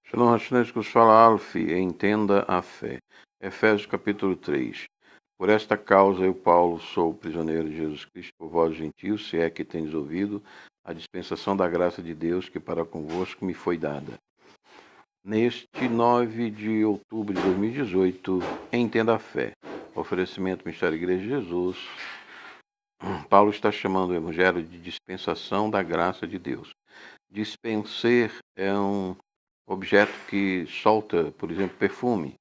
Shalom Hashaneshkus fala Alf, entenda a fé. Efésios capítulo 3. Por esta causa eu, Paulo, sou prisioneiro de Jesus Cristo por vós gentios, se é que tendes ouvido a dispensação da graça de Deus que para convosco me foi dada. Neste 9 de outubro de 2018, entenda a fé. Oferecimento Ministério Igreja de Jesus. Paulo está chamando o Evangelho de dispensação da graça de Deus. Dispenser é um objeto que solta, por exemplo, perfume,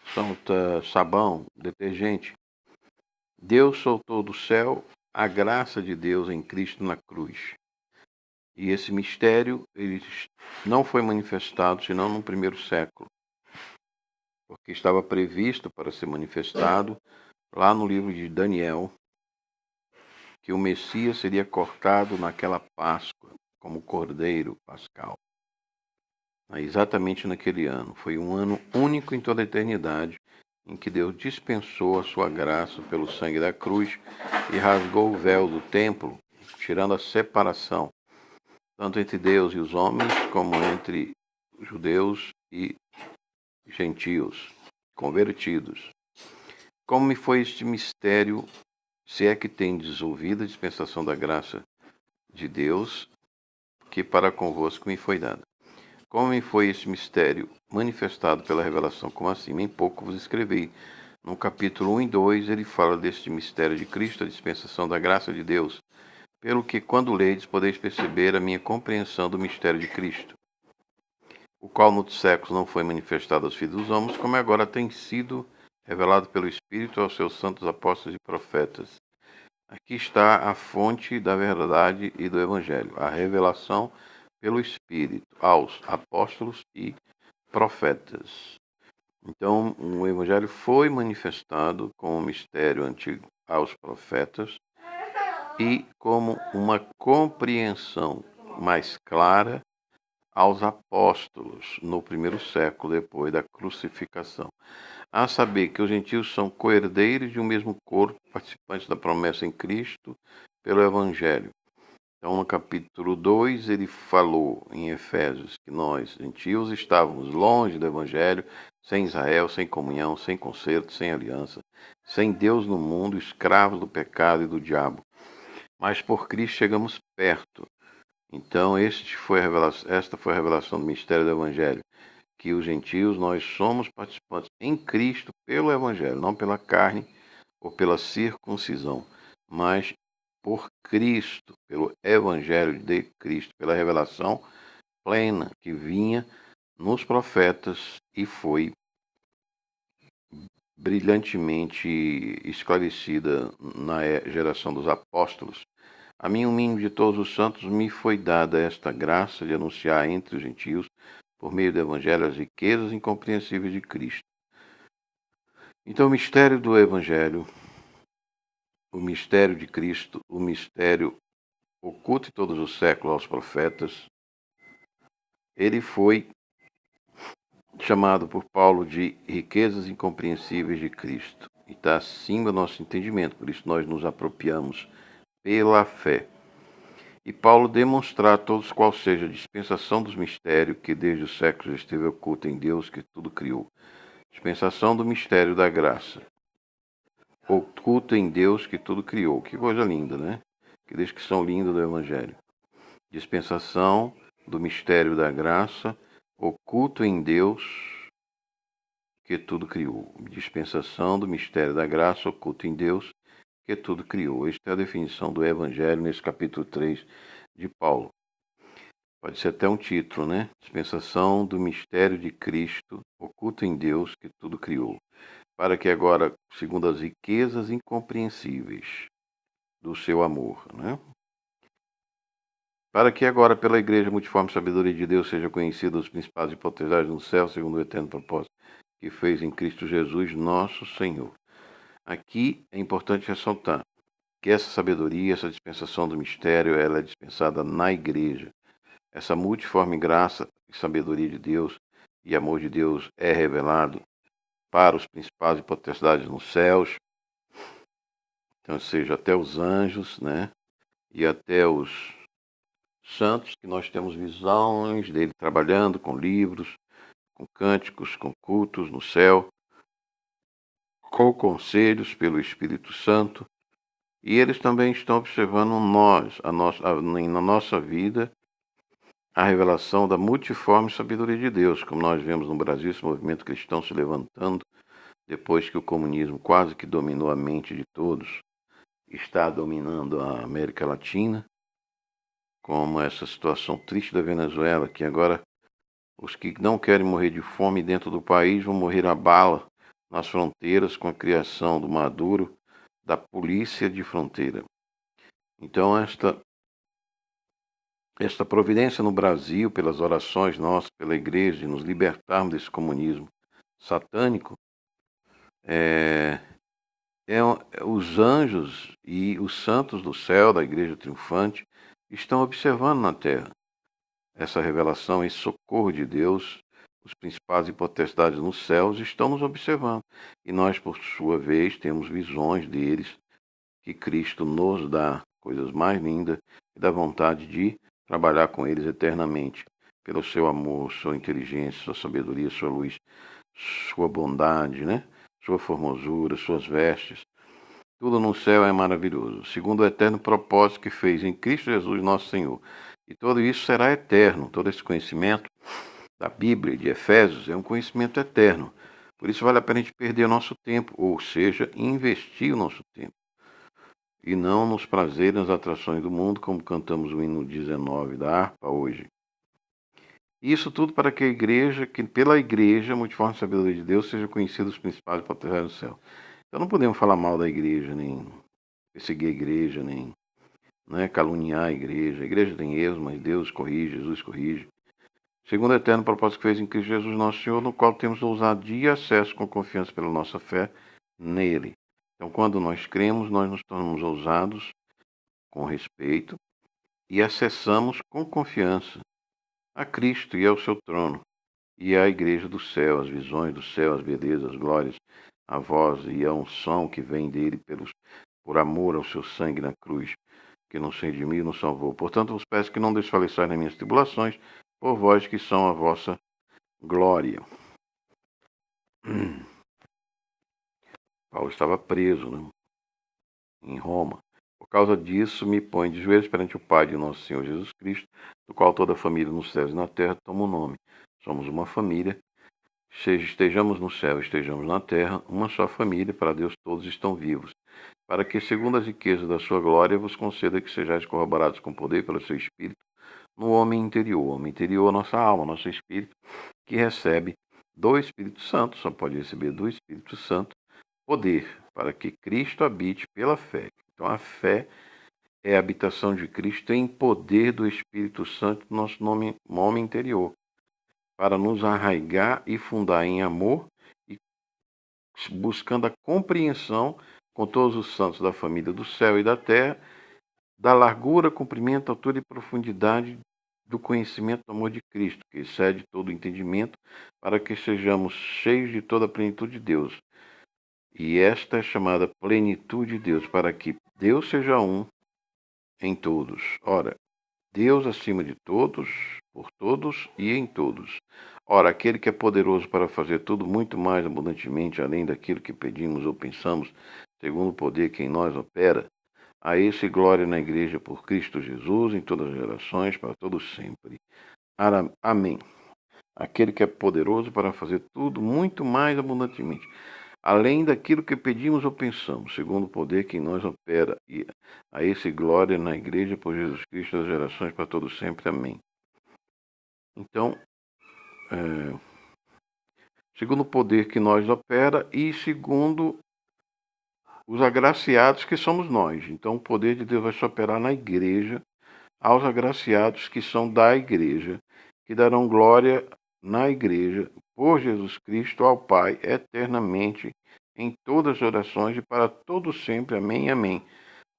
solta sabão, detergente. Deus soltou do céu a graça de Deus em Cristo na cruz. E esse mistério ele não foi manifestado senão no primeiro século, porque estava previsto para ser manifestado lá no livro de Daniel, que o Messias seria cortado naquela Páscoa, como cordeiro pascal. Exatamente naquele ano. Foi um ano único em toda a eternidade, em que Deus dispensou a sua graça pelo sangue da cruz e rasgou o véu do templo, tirando a separação, tanto entre Deus e os homens, como entre judeus e gentios, convertidos. Como me foi este mistério, se é que tendes ouvido a dispensação da graça de Deus, que para convosco me foi dada. Como me foi este mistério manifestado pela revelação, como assim? Em pouco vos escrevi. No capítulo 1 e 2, ele fala deste mistério de Cristo, a dispensação da graça de Deus, pelo que, quando ledes, podeis perceber a minha compreensão do mistério de Cristo, o qual nos séculos não foi manifestado aos filhos dos homens, como agora tem sido revelado pelo Espírito aos seus santos apóstolos e profetas. Aqui está a fonte da verdade e do Evangelho, a revelação pelo Espírito aos apóstolos e profetas. Então, o Evangelho foi manifestado como mistério antigo aos profetas e como uma compreensão mais clara aos apóstolos no primeiro século depois da crucificação. A saber que os gentios são coerdeiros de um mesmo corpo, participantes da promessa em Cristo pelo Evangelho. Então, no capítulo 2, ele falou em Efésios que nós, gentios, estávamos longe do Evangelho, sem Israel, sem comunhão, sem conserto, sem aliança, sem Deus no mundo, escravos do pecado e do diabo. Mas por Cristo chegamos perto. Então, esta foi a revelação do mistério do Evangelho, que os gentios, nós somos participantes em Cristo pelo Evangelho, não pela carne ou pela circuncisão, mas por Cristo, pelo Evangelho de Cristo, pela revelação plena que vinha nos profetas e foi brilhantemente esclarecida na geração dos apóstolos. A mim, o mínimo de todos os santos, me foi dada esta graça de anunciar entre os gentios, por meio do Evangelho, as riquezas incompreensíveis de Cristo. Então, o mistério do Evangelho, o mistério de Cristo, o mistério oculto em todos os séculos aos profetas, ele foi chamado por Paulo de riquezas incompreensíveis de Cristo. E está acima do nosso entendimento, por isso nós nos apropriamos pela fé. E Paulo demonstrar a todos qual seja a dispensação dos mistérios que desde os séculos esteve oculta em Deus que tudo criou. Dispensação do mistério da graça, oculta em Deus que tudo criou. Que coisa linda, né? Que descrição linda do Evangelho. Dispensação do mistério da graça, oculto em Deus que tudo criou. Dispensação do mistério da graça, oculto em Deus que tudo criou. Esta é a definição do Evangelho nesse capítulo 3 de Paulo. Pode ser até um título, né? Dispensação do mistério de Cristo, oculto em Deus que tudo criou. Para que agora, segundo as riquezas incompreensíveis do seu amor, né? Para que agora, pela igreja multiforme sabedoria de Deus, seja conhecida os principados e potestades no céu, segundo o eterno propósito que fez em Cristo Jesus, nosso Senhor. Aqui é importante ressaltar que essa sabedoria, essa dispensação do mistério, ela é dispensada na igreja. Essa multiforme graça e sabedoria de Deus e amor de Deus é revelado para os principados e potestades nos céus, então, ou seja, até os anjos, né? E até os santos, que nós temos visões dele trabalhando com livros, com cânticos, com cultos no céu, com conselhos pelo Espírito Santo. E eles também estão observando na nossa vida a revelação da multiforme sabedoria de Deus, como nós vemos no Brasil, esse movimento cristão se levantando depois que o comunismo quase que dominou a mente de todos, está dominando a América Latina, como essa situação triste da Venezuela, que agora os que não querem morrer de fome dentro do país vão morrer a bala nas fronteiras com a criação do Maduro, da polícia de fronteira. Então esta providência no Brasil, pelas orações nossas, pela igreja, de nos libertarmos desse comunismo satânico, os anjos e os santos do céu, da igreja triunfante, estão observando na terra essa revelação, esse socorro de Deus. Os principais e potestades nos céus estão nos observando. E nós, por sua vez, temos visões deles, que Cristo nos dá coisas mais lindas e dá vontade de trabalhar com eles eternamente, pelo seu amor, sua inteligência, sua sabedoria, sua luz, sua bondade, né? Sua formosura, suas vestes. Tudo no céu é maravilhoso, segundo o eterno propósito que fez em Cristo Jesus nosso Senhor. E tudo isso será eterno, todo esse conhecimento da Bíblia, de Efésios, é um conhecimento eterno. Por isso vale a pena a gente perder o nosso tempo, ou seja, investir o nosso tempo. E não nos prazeres, nas atrações do mundo, como cantamos o hino 19 da harpa hoje. Isso tudo para que pela igreja, multiforme sabedoria de Deus, seja conhecido os principais potestades do céu. Então não podemos falar mal da igreja, nem perseguir a igreja, nem caluniar a igreja. A igreja tem erros, mas Deus corrige, Jesus corrige. Segundo o eterno propósito que fez em Cristo Jesus nosso Senhor, no qual temos ousadia e acesso com confiança pela nossa fé nele. Então, quando nós cremos, nós nos tornamos ousados, com respeito, e acessamos com confiança a Cristo e ao seu trono, e à igreja do céu, as visões do céu, as belezas, as glórias, a voz e a unção que vem dele por amor ao seu sangue na cruz, que nos redimiu e nos salvou. Portanto, vos peço que não desfaleçais nas minhas tribulações, por vós que são a vossa glória. Paulo estava preso, em Roma. Por causa disso, me põe de joelhos perante o Pai de nosso Senhor Jesus Cristo, do qual toda a família nos céus e na terra toma o nome. Somos uma família, seja estejamos no céu, estejamos na terra, uma só família, para Deus todos estão vivos, para que, segundo as riquezas da sua glória, vos conceda que sejais corroborados com poder pelo seu Espírito, no homem interior. O homem interior, nossa alma, nosso Espírito, que recebe do Espírito Santo, só pode receber do Espírito Santo, poder, para que Cristo habite pela fé. Então, a fé é a habitação de Cristo em poder do Espírito Santo no nosso homem interior, para nos arraigar e fundar em amor e buscando a compreensão com todos os santos da família do céu e da terra, da largura, comprimento, altura e profundidade do conhecimento do amor de Cristo, que excede todo o entendimento, para que sejamos cheios de toda a plenitude de Deus. E esta é chamada plenitude de Deus, para que Deus seja um em todos. Ora, Deus acima de todos, por todos e em todos. Ora, aquele que é poderoso para fazer tudo muito mais abundantemente, além daquilo que pedimos ou pensamos, segundo o poder que em nós opera, a esse glória na igreja por Cristo Jesus, em todas as gerações, para todos sempre. Amém. Aquele que é poderoso para fazer tudo muito mais abundantemente, além daquilo que pedimos ou pensamos, segundo o poder que em nós opera, e a esse glória na igreja por Jesus Cristo, das gerações para todos sempre. Amém. Então, segundo o poder que nós opera e segundo os agraciados que somos nós. Então, o poder de Deus vai se operar na igreja, aos agraciados que são da igreja, que darão glória na igreja, por Jesus Cristo, ao Pai, eternamente, em todas as orações e para todos sempre. Amém, amém.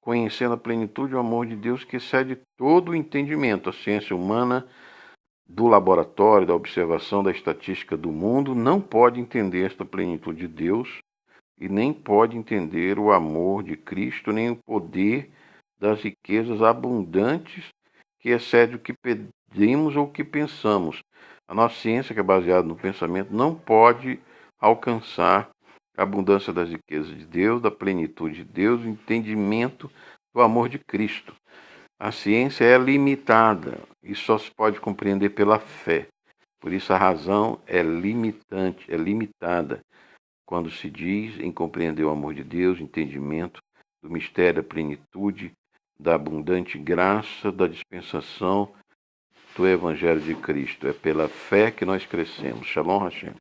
Conhecendo a plenitude e o amor de Deus que excede todo o entendimento. A ciência humana do laboratório, da observação, da estatística do mundo, não pode entender esta plenitude de Deus e nem pode entender o amor de Cristo, nem o poder das riquezas abundantes que excede o que pedimos ou o que pensamos, A nossa ciência, que é baseada no pensamento, não pode alcançar a abundância das riquezas de Deus, da plenitude de Deus, o entendimento do amor de Cristo. A ciência é limitada e só se pode compreender pela fé. Por isso a razão é limitante, é limitada quando se diz em compreender o amor de Deus, entendimento do mistério da plenitude, da abundante graça, da dispensação do Evangelho de Cristo. É pela fé que nós crescemos. Shalom Hashem.